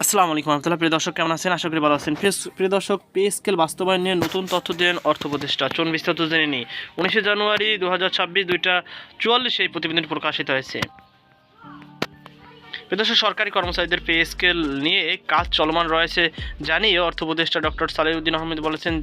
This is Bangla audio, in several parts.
আসসালামু আলাইকুম রহমতুল্লাহ। প্রিয় দর্শক, কেমন আছেন? আশা করি ভালো আছেন। প্রিয় দর্শক, পে স্কেল বাস্তবায়ন নিয়ে নতুন তথ্য দিলেন অর্থ উপদেষ্টা। চলুন বিস্তারিত জেনে নিই। 19 জানুয়ারি 2026 2:44 এই প্রতিবেদনটি প্রকাশিত হয়েছে। প্রিয় দর্শক, সরকারি কর্মচারীদের পে স্কেল নিয়ে কাজ চলমান রয়েছে জানিয়ে অর্থ উপদেষ্টা ডক্টর সালেহউদ্দিন আহমেদ বলেছেন,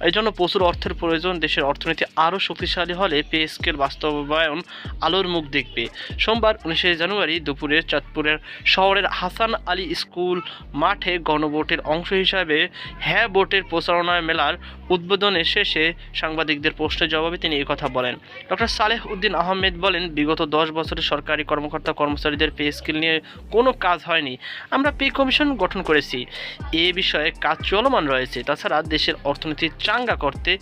এই জন্য প্রচুর অর্থের প্রয়োজন। দেশের অর্থনীতি আরও শক্তিশালী হলে পে স্কেল বাস্তবায়ন আলোর মুখ দেখবে। সোমবার 19 জানুয়ারি দুপুরে চাঁদপুরের শহরের হাসান আলী স্কুল মাঠে গণভোটের অংশ হিসাবে হ্যাঁ ভোটের প্রচারণা মেলার উদ্বোধনের শেষে সাংবাদিকদের প্রশ্নের জবাবে তিনি একথা বলেন। ডক্টর সালেহউদ্দিন আহমেদ বলেন, বিগত 10 বছরে সরকারি কর্মকর্তা কর্মচারীদের পে স্কেল নিয়ে কোনো কাজ হয়নি। আমরা পে কমিশন গঠন করেছি, এ বিষয়ে কাজ চলমান রয়েছে। তাছাড়া দেশের অর্থনীতি চাঙ্গা করতে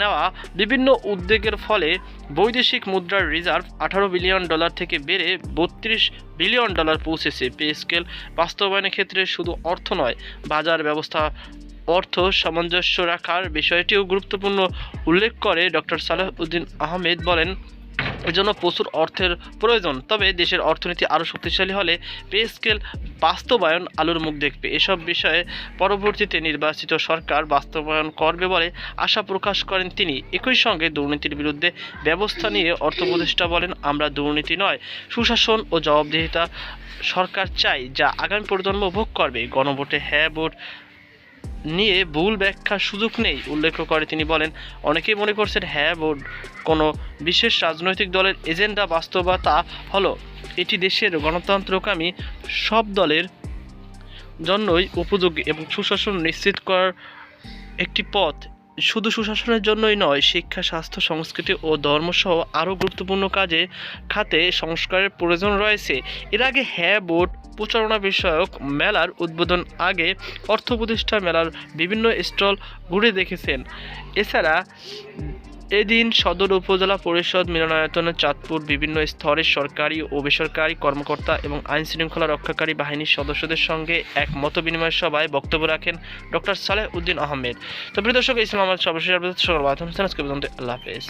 নেওয়া বিভিন্ন উদ্যোগের ফলে বৈদেশিক মুদ্রার রিজার্ভ $18 বিলিয়ন থেকে বেড়ে $32 বিলিয়ন পৌঁছেছে। পে স্কেল বাস্তবায়নের ক্ষেত্রে শুধু অর্থ নয়, বাজার ব্যবস্থা অর্থ সামঞ্জস্য রাখার বিষয়টিও গুরুত্বপূর্ণ উল্লেখ করে ডক্টর সালেহউদ্দিন আহমেদ বলেন, এজন্য প্রচুর অর্থের প্রয়োজন। তবে দেশের অর্থনীতি আরও শক্তিশালী হলে পে স্কেল বাস্তবায়ন আলোর মুখ দেখবে। এসব বিষয়ে পরবর্তীতে নির্বাচিত সরকার বাস্তবায়ন করবে বলে আশা প্রকাশ করেন তিনি। একই সঙ্গে দুর্নীতির বিরুদ্ধে ব্যবস্থা নিয়ে অর্থ উপদেষ্টা বলেন, আমরা দুর্নীতি নয়, সুশাসন ও জবাবদিহিতা সরকার চাই, যা আগামী প্রজন্ম ভোগ করবে। গণভোটে হ্যাঁ ভোট নিয়ে ভুল ব্যাখ্যার সুযোগ নেই উল্লেখ করে তিনি বলেন, অনেকেই মনে করছেন হ্যাঁ ভোট কোনো বিশেষ রাজনৈতিক দলের এজেন্ডা। বাস্তবতা হলো এটি দেশের গণতন্ত্রকামী সব দলের জন্যই উপযোগী এবং সুশাসন নিশ্চিত করার একটি পথ। শুধু সুশাসনের জন্যই নয়, শিক্ষা, স্বাস্থ্য, সংস্কৃতি ও ধর্মসহ আরও গুরুত্বপূর্ণ খাতে সংস্কারের প্রয়োজন রয়েছে। এর আগে হ্যাঁ ভোট প্রচারণা বিষয়ক মেলার উদ্বোধন আগে অর্থ উপদেষ্টা মেলার বিভিন্ন স্টল ঘুরে দেখেছেন। এছাড়া এদিন সদর উপজেলা পরিষদ মিলনায়তনে চাঁদপুর বিভিন্ন স্তরের সরকারি ও বেসরকারি কর্মকর্তা এবং আইনশৃঙ্খলা রক্ষাকারী বাহিনীর সদস্যদের সঙ্গে এক মতবিনিময় সভায় বক্তব্য রাখেন ডক্টর সালেহউদ্দিন আহমেদ। তো প্রিয় দর্শক, ইসলাম সর্বশেষ আল্লাহ হাফেজ।